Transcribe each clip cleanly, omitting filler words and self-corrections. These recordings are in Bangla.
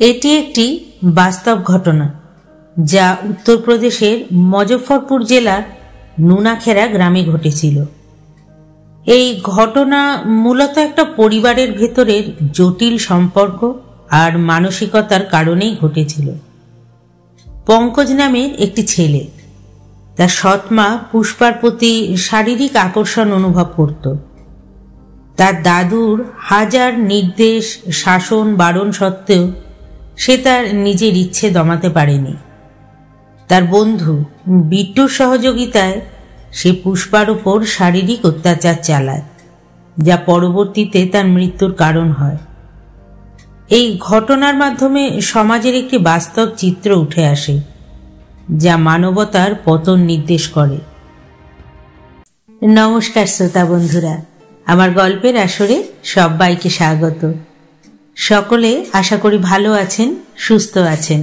এটি একটি বাস্তব ঘটনা যা উত্তরপ্রদেশের মুজফ্ফরপুর জেলার নুনাখেরা গ্রামে ঘটেছিল। এই ঘটনা মূলত একটা পরিবারের ভেতরের জটিল সম্পর্ক আর মানসিকতার কারণেই ঘটেছিল। পঙ্কজ নামের একটি ছেলে, তার সৎ মা পুষ্পার প্রতি শারীরিক আকর্ষণ অনুভব করত। তার দাদুর হাজার নির্দেশ, শাসন, বারণ সত্ত্বেও সে তার নিজের ইচ্ছে দমাতে পারেনি। তার বন্ধু বিট্টুর সহযোগিতায় সে পুষ্পার উপর শারীরিক অত্যাচার চালায়, যা পরবর্তীতে তার মৃত্যুর কারণ হয়। এই ঘটনার মাধ্যমে সমাজের একটি বাস্তব চিত্র উঠে আসে, যা মানবতার পতন নির্দেশ করে। নমস্কার শ্রোতা বন্ধুরা, আমার গল্পের আসরে সবাইকে স্বাগত। সকলে আশা করি ভালো আছেন, সুস্থ আছেন।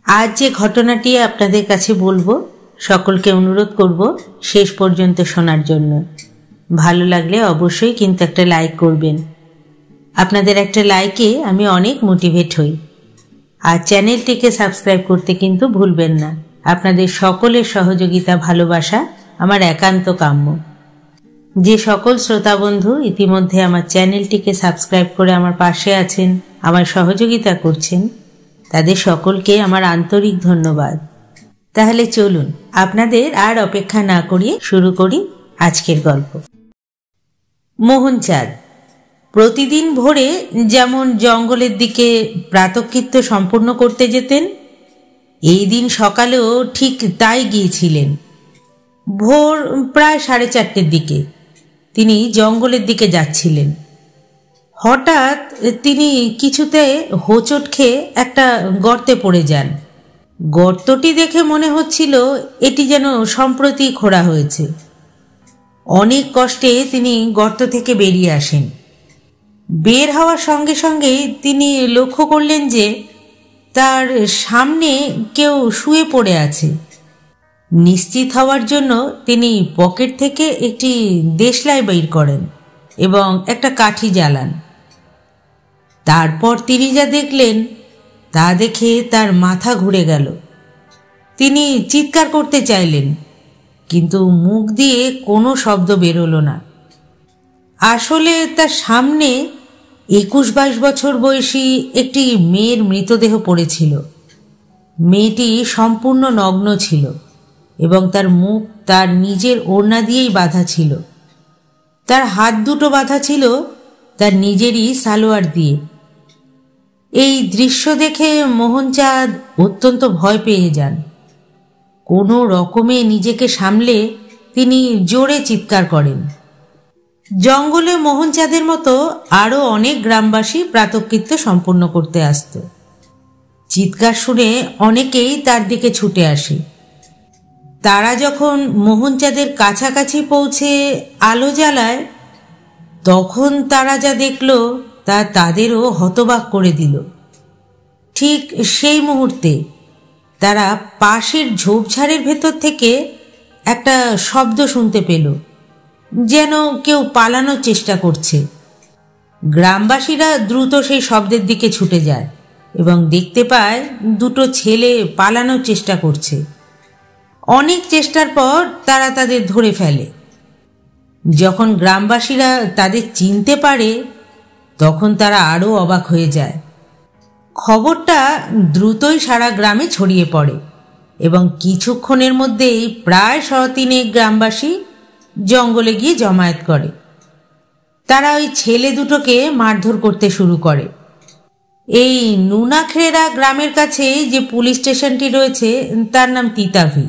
আজ যে ঘটনাটি আপনাদের কাছে বলবো, সকলকে অনুরোধ করব শেষ পর্যন্ত শোনার জন্য। ভালো লাগলে অবশ্যই কিন্তু একটা লাইক করবেন। আপনাদের একটা লাইকে আমি অনেক মোটিভেট হই। আর চ্যানেলটিকে সাবস্ক্রাইব করতে কিন্তু ভুলবেন না। আপনাদের সকলের সহযোগিতা, ভালোবাসা আমার একান্ত কাম্য। যে সকল শ্রোতা বন্ধু ইতিমধ্যে আমার চ্যানেলটিকে সাবস্ক্রাইব করে আমার পাশে আছেন, আমার সহযোগিতা করছেন, তাদের সকলকে আমার আন্তরিক ধন্যবাদ। তাহলে চলুন আপনাদের আর অপেক্ষা না করিয়ে শুরু করি আজকের গল্প। মোহনচাঁদ প্রতিদিন ভোরে যেমন জঙ্গলের দিকে প্রাতঃকৃত্য সম্পূর্ণ করতে যেতেন, এই দিন সকালেও ঠিক তাই গিয়েছিলেন। ভোর প্রায় 4:30 দিকে তিনি জঙ্গলের দিকে যাচ্ছিলেন। হঠাৎ তিনি কিছুতে হোঁচট খেয়ে একটা গর্তে পড়ে যান। গর্তটি দেখে মনে হচ্ছিল এটি যেন সম্প্রতি খোঁড়া হয়েছে। অনেক কষ্টে তিনি গর্ত থেকে বেরিয়ে আসেন। বের হওয়ার সঙ্গে সঙ্গে তিনি লক্ষ্য করলেন যে তার সামনে কেউ শুয়ে পড়ে আছে। নিশ্চিত হওয়ার জন্য তিনি পকেট থেকে একটি দেশলাই বের করেন এবং একটা কাঠি জ্বালান। তারপর তিনি যা দেখলেন তা দেখে তার মাথা ঘুরে গেল। তিনি চিৎকার করতে চাইলেন, কিন্তু মুখ দিয়ে কোনো শব্দ বেরোলো না। আসলে তার সামনে 21-22 বছর বয়সী একটি মেয়ের মৃতদেহ পড়েছিল। মেয়েটি সম্পূর্ণ নগ্ন ছিল এবং তার মুখ তার নিজের ওড়না দিয়েই বাঁধা ছিল। তার হাত দুটো বাঁধা ছিল তার নিজেরই সালোয়ার দিয়ে। এই দৃশ্য দেখে মোহনচাঁদ অত্যন্ত ভয় পেয়ে যান। কোনো রকমে নিজেকে সামলে তিনি জোরে চিৎকার করেন। জঙ্গলে মোহনচাঁদের মতো আরও অনেক গ্রামবাসী প্রাতঃকৃত্য সম্পূর্ণ করতে আসত। চিৎকার শুনে অনেকেই তার দিকে ছুটে আসে। তারা যখন মোহনচাঁদের কাছাকাছি পৌঁছে আলো জ্বালায়, তখন তারা যা দেখল তা তাদেরও হতবাক করে দিল। ঠিক সেই মুহূর্তে তারা পাশের ঝোপঝাড়ের ভেতর থেকে একটা শব্দ শুনতে পেল, যেন কেউ পালানোর চেষ্টা করছে। গ্রামবাসীরা দ্রুত সেই শব্দের দিকে ছুটে যায় এবং দেখতে পায় দুটো ছেলে পালানোর চেষ্টা করছে। অনেক চেষ্টার পর তারা তাদের ধরে ফেলে। যখন গ্রামবাসীরা তাদের চিনতে পারে, তখন তারা আরও অবাক হয়ে যায়। খবরটা দ্রুতই সারা গ্রামে ছড়িয়ে পড়ে এবং কিছুক্ষণের মধ্যেই প্রায় 3.5 গ্রামবাসী জঙ্গলে গিয়ে জমায়েত করে। তারা ওই ছেলে দুটোকে মারধর করতে শুরু করে। এই নুনাখেরা গ্রামের কাছে যে পুলিশ স্টেশনটি রয়েছে তার নাম তিতাভি।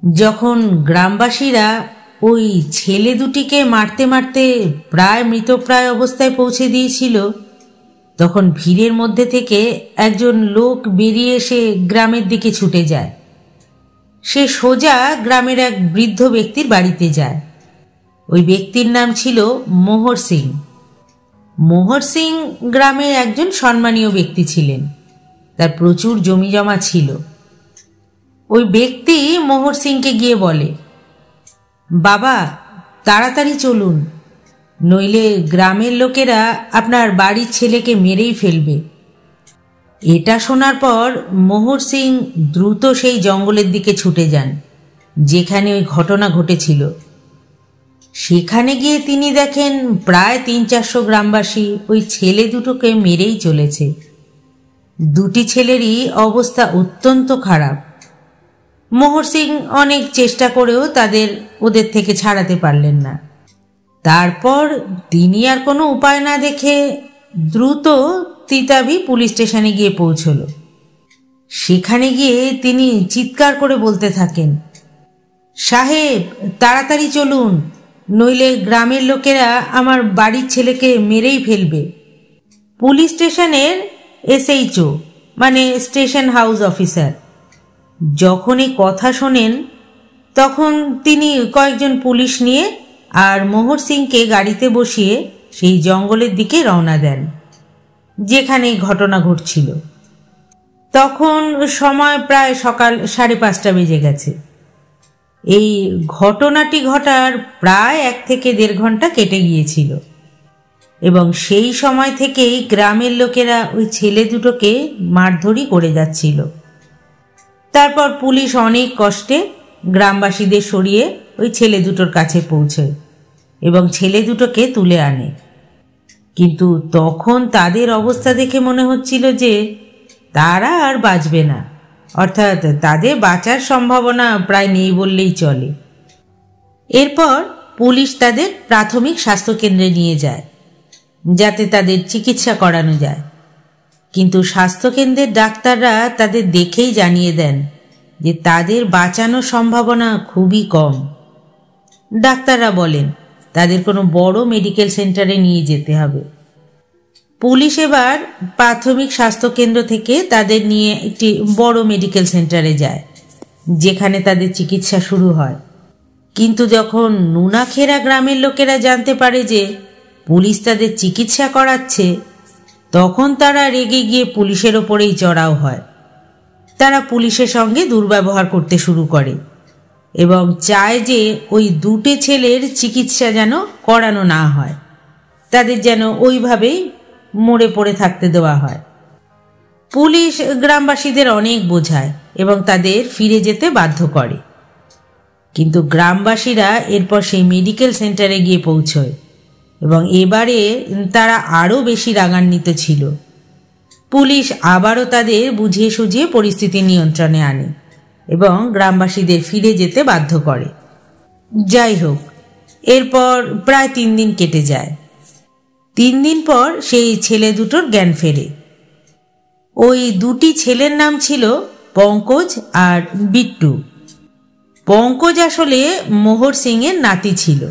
যখন গ্রামবাসীরা ওই ছেলে দুটিকে মারতে মারতে প্রায় মৃতপ্রায় অবস্থায় পৌঁছে দিয়েছিল, তখন ভিড়ের মধ্যে থেকে একজন লোক বেরিয়ে এসে গ্রামের দিকে ছুটে যায়। সে সোজা গ্রামের এক বৃদ্ধ ব্যক্তির বাড়িতে যায়। ওই ব্যক্তির নাম ছিল মোহর সিং। মোহর সিং গ্রামের একজন সম্মানীয় ব্যক্তি ছিলেন। তার প্রচুর জমি জমা ছিল। ওই ব্যক্তি মোহর সিংকে গিয়ে বলে, বাবা, তাড়াতাড়ি চলুন, নইলে গ্রামের লোকেরা আপনার বাড়ির ছেলেকে মেরেই ফেলবে। এটা শোনার পর মোহর সিং দ্রুত সেই জঙ্গলের দিকে ছুটে যান যেখানে ওই ঘটনা ঘটেছিল। সেখানে গিয়ে তিনি দেখেন প্রায় 300-400 গ্রামবাসী ওই ছেলে দুটোকে মেরেই চলেছে। দুটি ছেলেরই অবস্থা অত্যন্ত খারাপ। মোহর সিং অনেক চেষ্টা করেও ওদের থেকে ছাড়াতে পারলেন না। তারপর তিনি আর কোনো উপায় না দেখে দ্রুত তিতাবি পুলিশ স্টেশনে গিয়ে পৌঁছল। সেখানে গিয়ে তিনি চিৎকার করে বলতে থাকেন, সাহেব তাড়াতাড়ি চলুন, নইলে গ্রামের লোকেরা আমার বাড়ির ছেলেকে মেরেই ফেলবে। পুলিশ স্টেশনের SHO মানে স্টেশন হাউস অফিসার যখন এই কথা শোনেন তখন তিনি কয়েকজন পুলিশ নিয়ে আর মোহর সিংকে গাড়িতে বসিয়ে সেই জঙ্গলের দিকে রওনা দেন যেখানে ঘটনা ঘটছিল। তখন সময় প্রায় সকাল 5:30 বেজে গেছে। এই ঘটনাটি ঘটার প্রায় 1 থেকে 1.5 ঘন্টা কেটে গিয়েছিল এবং সেই সময় থেকেই গ্রামের লোকেরা ওই ছেলে দুটোকে মারধরি করে যাচ্ছিল। তারপর পুলিশ অনেক কষ্টে গ্রামবাসীদের সরিয়ে ওই ছেলে দুটোর কাছে পৌঁছয় এবং ছেলে দুটোকে তুলে আনে। কিন্তু তখন তাদের অবস্থা দেখে মনে হচ্ছিল যে তারা আর বাঁচবে না, অর্থাৎ তাদের বাঁচার সম্ভাবনা প্রায় নেই বললেই চলে। এরপর পুলিশ তাদের প্রাথমিক স্বাস্থ্যকেন্দ্রে নিয়ে যায় যাতে তাদের চিকিৎসা করানো যায়। কিন্তু স্বাস্থ্যকেন্দ্রের ডাক্তাররা তাদের দেখেই জানিয়ে দেন যে তাদের বাঁচানোর সম্ভাবনা খুবই কম। ডাক্তাররা বলেন তাদের কোনো বড় মেডিকেল সেন্টারে নিয়ে যেতে হবে। পুলিশ এবার প্রাথমিক স্বাস্থ্যকেন্দ্র থেকে তাদের নিয়ে একটি বড় মেডিকেল সেন্টারে যায় যেখানে তাদের চিকিৎসা শুরু হয়। কিন্তু যখন নুনাখেরা গ্রামের লোকেরা জানতে পারে যে পুলিশ তাদের চিকিৎসা করাচ্ছে তখন তারা রেগে গিয়ে পুলিশের ওপরেই চড়াও হয়। তারা পুলিশের সঙ্গে দুর্ব্যবহার করতে শুরু করে এবং চায় যে ওই দুটি ছেলের চিকিৎসা যেন করানো না হয়, তাদের যেন ওইভাবেই মরে পড়ে থাকতে দেওয়া হয়। পুলিশ গ্রামবাসীদের অনেক বোঝায় এবং তাদের ফিরে যেতে বাধ্য করে। কিন্তু গ্রামবাসীরা এরপর সেই মেডিকেল সেন্টারে গিয়ে পৌঁছয় এবং এবারে তারা আরও বেশি রাগান্বিত ছিল। পুলিশ আবারও তাদের বুঝিয়ে সুঝিয়ে পরিস্থিতি নিয়ন্ত্রণে আনে এবং গ্রামবাসীদের ফিরে যেতে বাধ্য করে। যাই হোক, এরপর প্রায় 3 দিন কেটে যায়। 3 দিন পর সেই ছেলে দুটোর জ্ঞান ফেরে। ওই দুটি ছেলের নাম ছিল পঙ্কজ আর বিট্টু। পঙ্কজ আসলে মোহর সিংয়ের নাতি ছিল।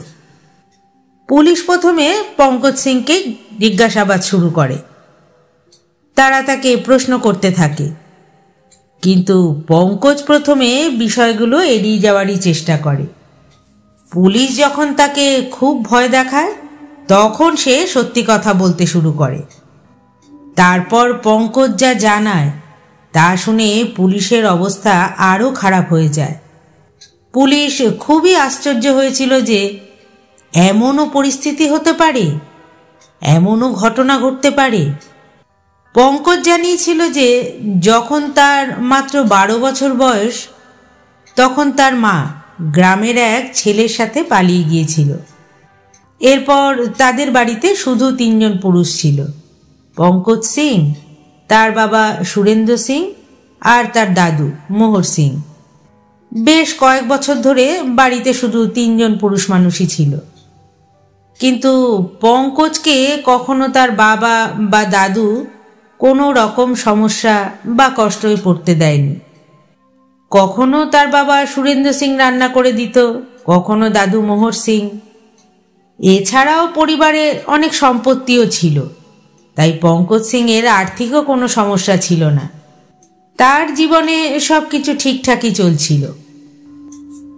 পুলিশ প্রথমে পঙ্কজ সিংকে জিজ্ঞাসাবাদ শুরু করে। তারা তাকে প্রশ্ন করতে থাকে, কিন্তু পঙ্কজ প্রথমে বিষয়গুলো এড়িয়ে যাওয়ারই চেষ্টা করে। পুলিশ যখন তাকে খুব ভয় দেখায় তখন সে সত্যি কথা বলতে শুরু করে। তারপর পঙ্কজ যা জানায় তা শুনে পুলিশের অবস্থা আরও খারাপ হয়ে যায়। পুলিশ খুবই আশ্চর্য হয়েছিল যে এমনও পরিস্থিতি হতে পারে, এমনও ঘটনা ঘটতে পারে। পঙ্কজ জানিয়েছিল যে যখন তার মাত্র 12 বছর বয়স তখন তার মা গ্রামের এক ছেলের সাথে পালিয়ে গিয়েছিল। এরপর তাদের বাড়িতে শুধু 3 জন পুরুষ ছিল, পঙ্কজ সিং, তার বাবা সুরেন্দ্র সিং আর তার দাদু মোহর সিং। বেশ কয়েক বছর ধরে বাড়িতে শুধু 3 জন পুরুষ মানুষই ছিল। কিন্তু পঙ্কজকে কখনো তার বাবা বা দাদু কোনো রকম সমস্যা বা কষ্টে পড়তে দেয়নি। কখনো তার বাবা সুরেন্দ্র সিং রান্না করে দিত, কখনো দাদু মোহর সিং। এছাড়াও পরিবারে অনেক সম্পত্তিও ছিল, তাই পঙ্কজ সিংয়ের আর্থিকও কোনো সমস্যা ছিল না। তার জীবনে সব কিছু ঠিকঠাকই চলছিল।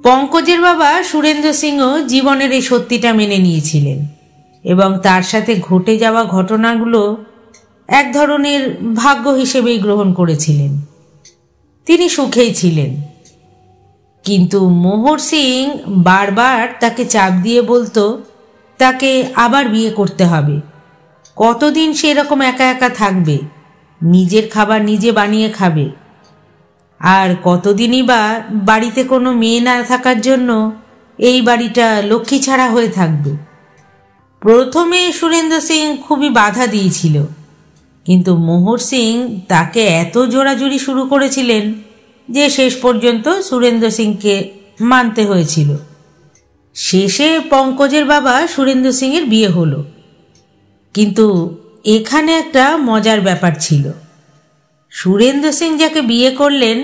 পঙ্কজের বাবা সুরেন্দ্র সিংও জীবনের এই সত্যিটা মেনে নিয়েছিলেন এবং তার সাথে ঘটে যাওয়া ঘটনাগুলো এক ধরনের ভাগ্য হিসেবেই গ্রহণ করেছিলেন। তিনি সুখেই ছিলেন। কিন্তু মোহর সিং বারবার তাকে চাপ দিয়ে বলতো তাকে আবার বিয়ে করতে হবে। কতদিন সে এরকম একা একা থাকবে, নিজের খাবার নিজে বানিয়ে খাবে। আর কতদিনই বা বাড়িতে কোনো মেয়ে না থাকার জন্য এই বাড়িটা লক্ষ্মী ছাড়া হয়ে থাকবে। প্রথমে সুরেন্দ্র সিং খুবই বাধা দিয়েছিল, কিন্তু মোহর সিং তাকে এত জোরাজুরি শুরু করেছিলেন যে শেষ পর্যন্ত সুরেন্দ্র সিংকে মানতে হয়েছিল। শেষে পঙ্কজের বাবা সুরেন্দ্র সিংয়ের বিয়ে হলো। কিন্তু এখানে একটা মজার ব্যাপার ছিল। সুরেন্দ্র সিং যাকে বিয়ে করলেন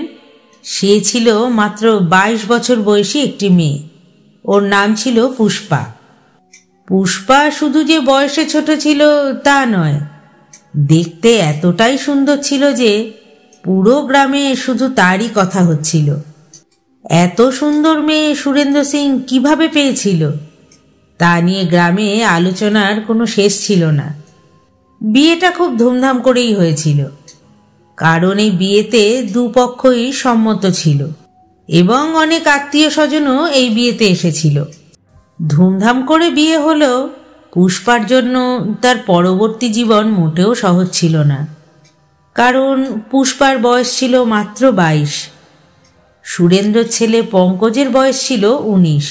সে ছিল মাত্র 22 বছর বয়সী একটি মেয়ে। ওর নাম ছিল পুষ্পা। পুষ্পা শুধু যে বয়সে ছোট ছিল তা নয়, দেখতে এতটাই সুন্দর ছিল যে পুরো গ্রামে শুধু তারই কথা হচ্ছিল। এত সুন্দর মেয়ে সুরেন্দ্র সিং কিভাবে পেয়েছিল তা নিয়ে গ্রামে আলোচনার কোনো শেষ ছিল না। বিয়েটা খুব ধুমধাম করেই হয়েছিল, কারণ এই বিয়েতে দুপক্ষই সম্মত ছিল এবং অনেক আত্মীয় স্বজনও এই বিয়েতে এসেছিল। ধুমধাম করে বিয়ে হলেও পুষ্পার জন্য তার পরবর্তী জীবন মোটেও সহজ ছিল না, কারণ পুষ্পার বয়স ছিল মাত্র 22। সুরেন্দ্রর ছেলে পঙ্কজের বয়স ছিল 19,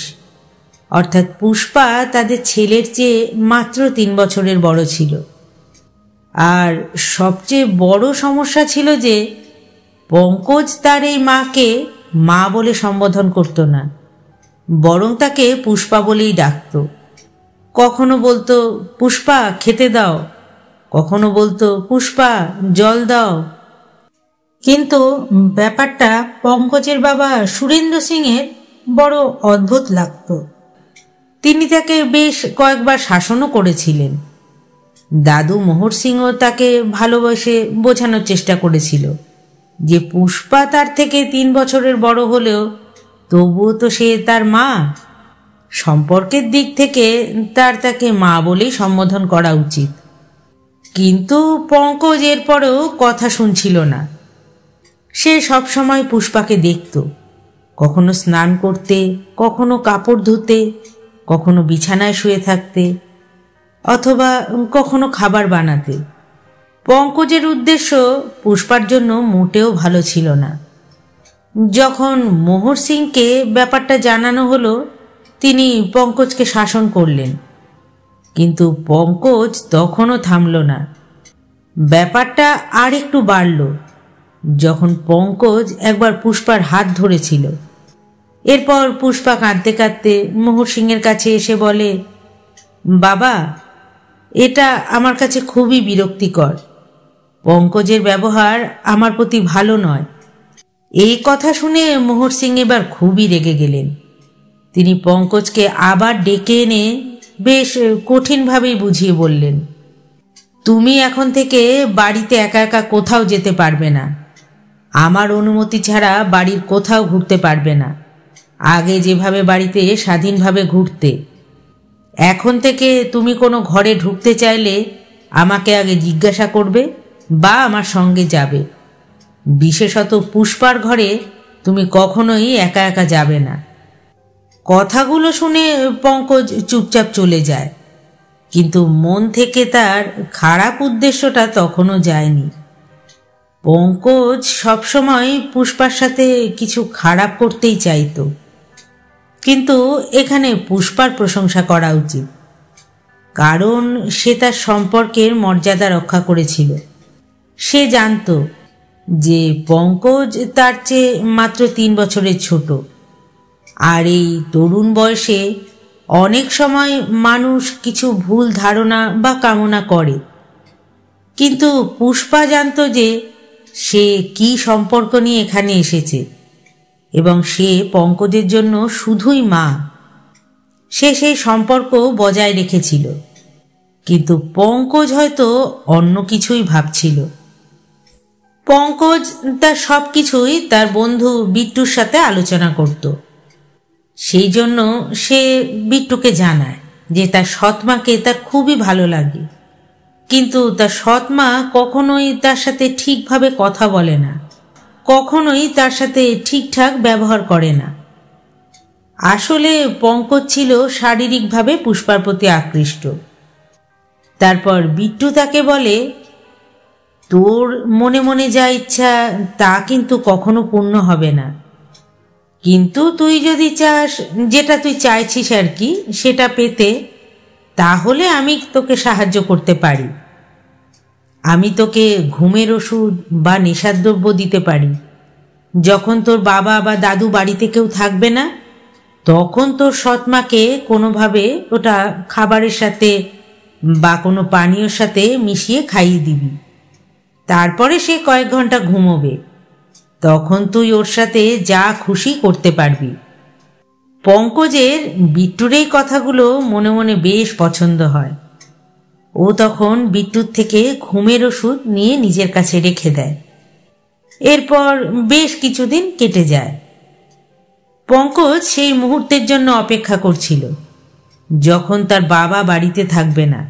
অর্থাৎ পুষ্পা তাদের ছেলের চেয়ে মাত্র 3 বছরের বড় ছিল। আর সবচেয়ে বড় সমস্যা ছিল যে পঙ্কজ তার এই মাকে মা বলে সম্বোধন করত না, বরং তাকে পুষ্পা বলেই ডাকত। কখনো বলতো পুষ্পা খেতে দাও, কখনো বলতো পুষ্পা জল দাও। কিন্তু ব্যাপারটা পঙ্কজের বাবা সুরেন্দ্র সিংয়ের বড় অদ্ভুত লাগত। তিনি তাকে বেশ কয়েকবার শাসনও করেছিলেন। দাদু মোহর সিংও তাকে ভালোবেসে বোঝানোর চেষ্টা করেছিল যে পুষ্পা তার থেকে 3 বছরের বড় হলেও তবুও তো সে তার মা। সম্পর্কের দিক থেকে তাকে মা বলেই সম্বোধন করা উচিত। কিন্তু পঙ্কজ এরপরেও কথা শুনছিল না। সে সবসময় পুষ্পাকে দেখত, কখনো স্নান করতে, কখনো কাপড় ধুতে, কখনো বিছানায় শুয়ে থাকতে, অথবা কখনো খাবার বানাতে। পঙ্কজের উদ্দেশ্য পুষ্পার জন্য মোটেও ভালো ছিল না। যখন মোহর সিংকে ব্যাপারটা জানানো হলো, তিনি পঙ্কজকে শাসন করলেন, কিন্তু পঙ্কজ তখনও থামল না। ব্যাপারটা আর একটু বাড়ল যখন পঙ্কজ একবার পুষ্পার হাত ধরেছিল। এরপর পুষ্পা কাঁদতে কাঁদতে মোহর সিংয়ের কাছে এসে বলে, বাবা, এটা আমার কাছে খুবই বিরক্তিকর। পঙ্কজের ব্যবহার আমার প্রতি ভালো নয়। এই কথা শুনে মোহর সিং এবার খুবই রেগে গেলেন। তিনি পঙ্কজকে আবার ডেকে এনে বেশ কঠিনভাবেই বুঝিয়ে বললেন, তুমি এখন থেকে বাড়িতে একা একা কোথাও যেতে পারবে না। আমার অনুমতি ছাড়া বাড়ির কোথাও ঘুরতে পারবে না। আগে যেভাবে বাড়িতে স্বাধীনভাবে ঘুরতে, এখন থেকে তুমি কোনো ঘরে ঢুকতে চাইলে আমাকে আগে জিজ্ঞাসা করবে বা আমার সঙ্গে যাবে। বিশেষত পুষ্পার ঘরে তুমি কখনোই একা একা যাবে না। কথাগুলো শুনে পঙ্কজ চুপচাপ চলে যায়, কিন্তু মন থেকে তার খারাপ উদ্দেশ্যটা তখনও যায়নি। পঙ্কজ সবসময় পুষ্পার সাথে কিছু খারাপ করতেই চাইতো, কিন্তু এখানে পুষ্পার প্রশংসা করা উচিত, কারণ সে তার সম্পর্কের মর্যাদা রক্ষা করেছিল। সে জানত যে পঙ্কজ তার চেয়ে মাত্র 3 বছরের ছোট, আর এই তরুণ বয়সে অনেক সময় মানুষ কিছু ভুল ধারণা বা কামনা করে। কিন্তু পুষ্পা জানত যে সে কি সম্পর্ক নিয়ে এখানে এসেছে, এবং সে পঙ্কজের জন্য শুধুই মা। সে সেই সম্পর্ক বজায় রেখেছিল, কিন্তু পঙ্কজ হয়তো অন্য কিছুই ভাবছিল। পঙ্কজ তার সব কিছুই তার বন্ধু বিট্টুর সাথে আলোচনা করত। সেই জন্য সে বিট্টুকে জানায় যে তার সৎমাকে তার খুবই ভালো লাগে, কিন্তু তার সৎমা কখনোই তার সাথে ঠিকভাবে কথা বলে না, কখনোই তার সাথে ঠিকঠাক ব্যবহার করে না। আসলে পঙ্কজ ছিল শারীরিকভাবে পুষ্পার প্রতি আকৃষ্ট। তারপর বিট্টু তাকে বলে, তোর মনে মনে যা ইচ্ছা তা কিন্তু কখনো পূর্ণ হবে না, কিন্তু তুই যদি চাস, যেটা তুই চাইছিস আর কি, সেটা পেতে, তাহলে আমি তোকে সাহায্য করতে পারি। আমি তোকে ঘুমের ওষুধ বা নেশাদ্রব্য দিতে পারি। যখন তোর বাবা বা দাদু বাড়িতে কেউ থাকবে না, তখন তোর সৎমাকে কোনোভাবে ওটা খাবারের সাথে বা কোনো পানীয়র সাথে মিশিয়ে খাইয়ে দিবি। তারপরে সে কয়েক ঘন্টা ঘুমোবে, তখন তুই ওর সাথে যা খুশি করতে পারবি। পঙ্কজের বিট্টুর এই কথাগুলো মনে মনে বেশ পছন্দ হয়। ও তখন বিট্টুর থেকে ঘুমের ওষুধ নিয়ে নিজের কাছে রেখে দেয়। এরপর বেশ কিছুদিন কেটে যায়। পঙ্কজ সেই মুহূর্তের জন্য অপেক্ষা করছিল, যখন তার বাবা বাড়িতে থাকবে না।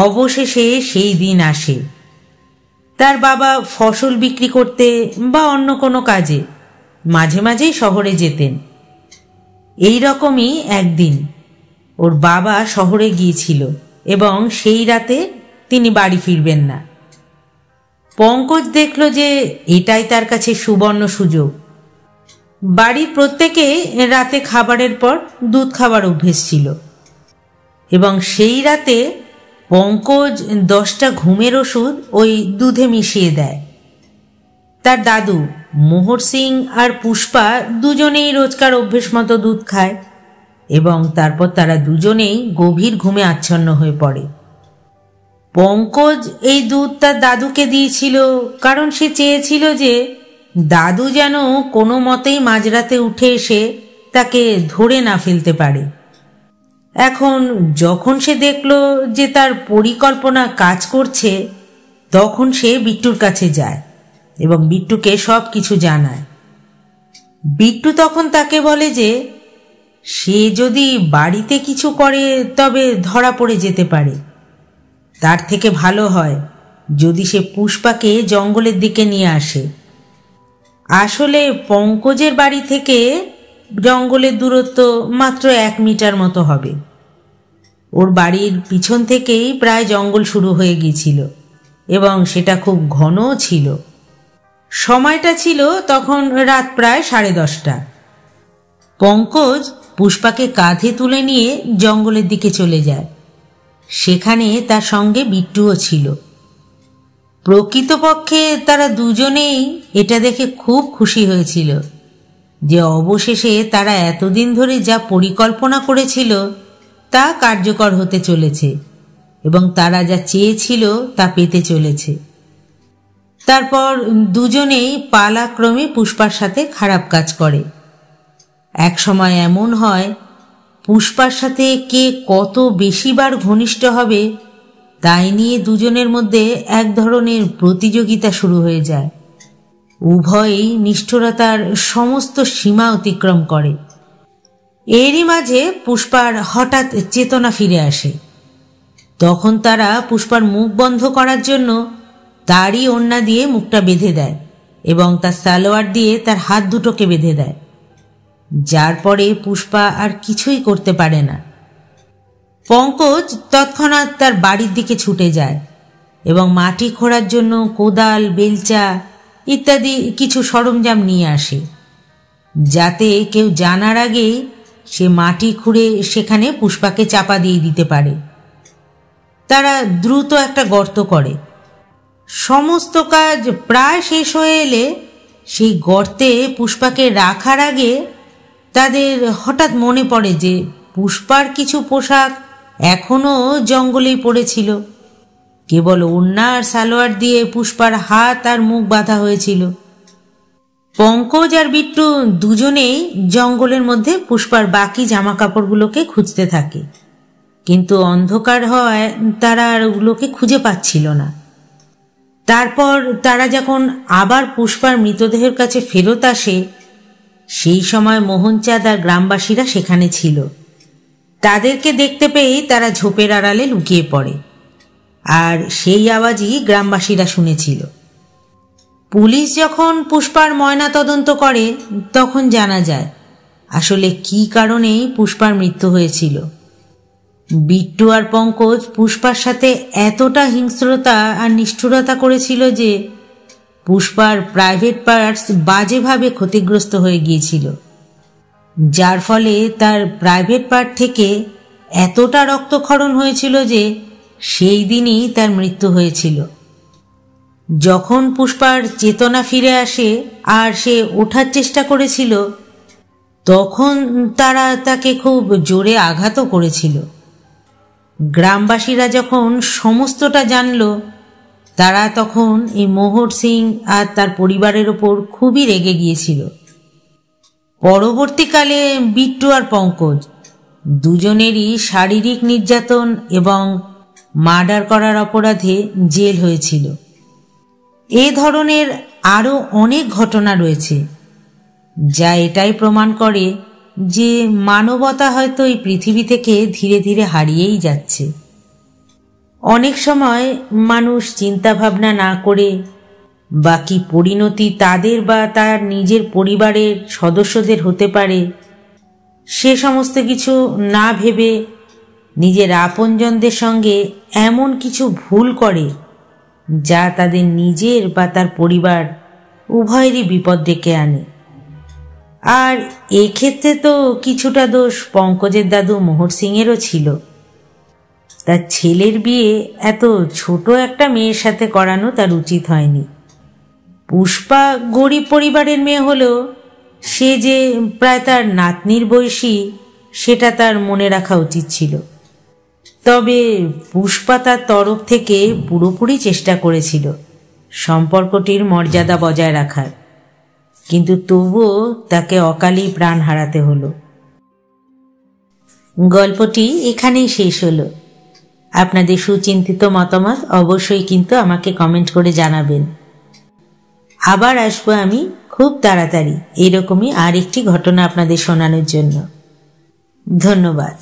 অবশেষে সেই দিন আসে। তার বাবা ফসল বিক্রি করতে বা অন্য কোনো কাজে মাঝে মাঝেই শহরে যেতেন। এই রকমই একদিন ওর বাবা শহরে গিয়েছিল এবং সেই রাতে তিনি বাড়ি ফিরবেন না। পঙ্কজ দেখল যে এটাই তার কাছে সুবর্ণ সুযোগ। বাড়ির প্রত্যেকে রাতে খাবারের পর দুধ খাবার অভ্যেস ছিল এবং সেই রাতে পঙ্কজ 10টা ঘুমের ওষুধ ওই দুধে মিশিয়ে দেয়। তার দাদু মোহর সিং আর পুষ্পা দুজনেই রোজকার অভ্যেস মতো দুধ খায় এবং তারপর তারা দুজনেই গভীর ঘুমে আচ্ছন্ন হয়ে পড়ে। পঙ্কজ এই দুধ তার দাদুকে দিয়েছিল কারণ সে চেয়েছিল যে দাদু যেন কোনো মতেই মাঝরাতে উঠে এসে তাকে ধরে না ফেলতে পারে। এখন যখন সে দেখল যে তার পরিকল্পনা কাজ করছে, তখন সে বিট্টুর কাছে যায় এবং বিট্টুকে সব কিছু জানায়। বিট্টু তখন তাকে বলে যে সে যদি বাড়িতে কিছু করে তবে ধরা পড়ে যেতে পারে। তার থেকে ভালো হয় যদি সে পুষ্পাকে জঙ্গলের দিকে নিয়ে আসে। আসলে পঙ্কজের বাড়ি থেকে জঙ্গলের দূরত্ব মাত্র 1 মিটার মতো হবে। ওর বাড়ির পিছন থেকেই প্রায় জঙ্গল শুরু হয়ে গিয়েছিল এবং সেটা খুব ঘনও ছিল। সময়টা ছিল তখন রাত প্রায় 10:30। পঙ্কজ পুষ্পাকে কাঁধে তুলে নিয়ে জঙ্গলের দিকে চলে যায়। সেখানে তার সঙ্গে বিট্টুও ছিল। প্রকৃতপক্ষে তারা দুজনেই এটা দেখে খুব খুশি হয়েছিল যে অবশেষে তারা এতদিন ধরে যা পরিকল্পনা করেছিল তা কার্যকর হতে চলেছে এবং তারা যা চেয়েছিল তা পেতে চলেছে। তারপর দুজনেই পালাক্রমে পুষ্পার সাথে খারাপ কাজ করে। এক সময় এমন হয়, পুষ্পার সাথে কে কত বেশিবার ঘনিষ্ঠ হবে তাই নিয়ে দুজনের মধ্যে এক ধরনের প্রতিযোগিতা শুরু হয়ে যায়। উভয়ই নিষ্ঠুরতার সমস্ত সীমা অতিক্রম করে। এরই মাঝে পুষ্পার হঠাৎ চেতনা ফিরে আসে। তখন তারা পুষ্পার মুখ বন্ধ করার জন্য তারই ওড়না দিয়ে মুখটা বেঁধে দেয় এবং তার সালোয়ার দিয়ে তার হাত দুটোকে বেঁধে দেয়, যার পরে পুষ্পা আর কিছুই করতে পারে না। পঙ্কজ তৎক্ষণাৎ তার বাড়ির দিকে ছুটে যায় এবং মাটি খোঁড়ার জন্য কোদাল, বেলচা ইত্যাদি কিছু সরঞ্জাম নিয়ে আসে, যাতে কেউ জানার আগেই সে মাটি খুঁড়ে সেখানে পুষ্পাকে চাপা দিয়ে দিতে পারে। তারা দ্রুত একটা গর্ত করে। সমস্ত কাজ প্রায় শেষ হয়ে এলে সেই গর্তে পুষ্পাকে রাখার আগে তাদের হঠাৎ মনে পড়ে যে পুষ্পার কিছু পোশাক এখনো জঙ্গলেই পড়েছিল। কেবল ওড়না আর সালোয়ার দিয়ে পুষ্পার হাত আর মুখ বাঁধা হয়েছিল। পঙ্কজ আর বিট্টু দুজনেই জঙ্গলের মধ্যে পুষ্পার বাকি জামা কাপড়গুলোকে খুঁজতে থাকে, কিন্তু অন্ধকার হওয়ায় তারা আর ওগুলোকে খুঁজে পাচ্ছিল না। তারপর তারা যখন আবার পুষ্পার মৃতদেহের কাছে ফেরত আসে, সেই সময় মোহনচাঁদ আর গ্রামবাসীরা সেখানে ছিল। তাদেরকে দেখতে পেয়েই তারা ঝোপের আড়ালে লুকিয়ে পড়ে, আর সেই আওয়াজই গ্রামবাসীরা শুনেছিল। পুলিশ যখন পুষ্পার ময়না তদন্ত করে তখন জানা যায় আসলে কী কারণেই পুষ্পার মৃত্যু হয়েছিল। বিট্টু আর পঙ্কজ পুষ্পার সাথে এতটা হিংস্রতা আর নিষ্ঠুরতা করেছিল যে পুষ্পার প্রাইভেট পার্টস বাজেভাবে ক্ষতিগ্রস্ত হয়ে গিয়েছিল, যার ফলে তার প্রাইভেট পার্ট থেকে এতটা রক্তক্ষরণ হয়েছিল যে সেই দিনই তার মৃত্যু হয়েছিল। যখন পুষ্পার চেতনা ফিরে আসে আর সে ওঠার চেষ্টা করেছিল, তখন তারা তাকে খুব জোরে আঘাতও করেছিল। গ্রামবাসীরা যখন সমস্তটা জানল, তারা তখন এই মোহর সিং আর তার পরিবারের ওপর খুবই রেগে গিয়েছিল। পরবর্তীকালে বিট্টু আর পঙ্কজ দুজনেরই শারীরিক নির্যাতন এবং মার্ডার করার অপরাধে জেল হয়েছিল। এ ধরনের আরও অনেক ঘটনা রয়েছে, যা এটাই প্রমাণ করে যে মানবতা হয়তো এই পৃথিবী থেকে ধীরে ধীরে হারিয়েই যাচ্ছে। অনেক সময় মানুষ চিন্তা ভাবনা না করে বাকি পরিণতি তাদের বা তার নিজের পরিবারের সদস্যদের হতে পারে, সে সমস্ত কিছু না ভেবে নিজের আপনজনদের সঙ্গে এমন কিছু ভুল করে যা তাদের নিজের বা তার পরিবার উভয়েরই বিপদ ডেকে আনে। আর এক্ষেত্রে তো কিছুটা দোষ পঙ্কজের দাদু মোহর সিংয়েরও ছিল। তার ছেলের বিয়ে এত ছোট একটা মেয়ের সাথে করানো তার উচিত হয়নি। পুষ্পা গরিব পরিবারের মেয়ে হলেও সে যে প্রায় তার নাতনির বয়সী, সেটা তার মনে রাখা উচিত ছিল। তবে পুষ্পা তার তরফ থেকে পুরোপুরি চেষ্টা করেছিল সম্পর্কটির মর্যাদা বজায় রাখার, কিন্তু তবুও তাকে অকালেই প্রাণ হারাতে হলো। গল্পটি এখানেই শেষ হলো। আপনাদের সুচিন্তিত মতামত অবশ্যই কিন্তু আমাকে কমেন্ট করে জানাবেন। আবার আসবো আমি খুব তাড়াতাড়ি এরকমই আরেকটি ঘটনা আপনাদের শোনানোর জন্য। ধন্যবাদ।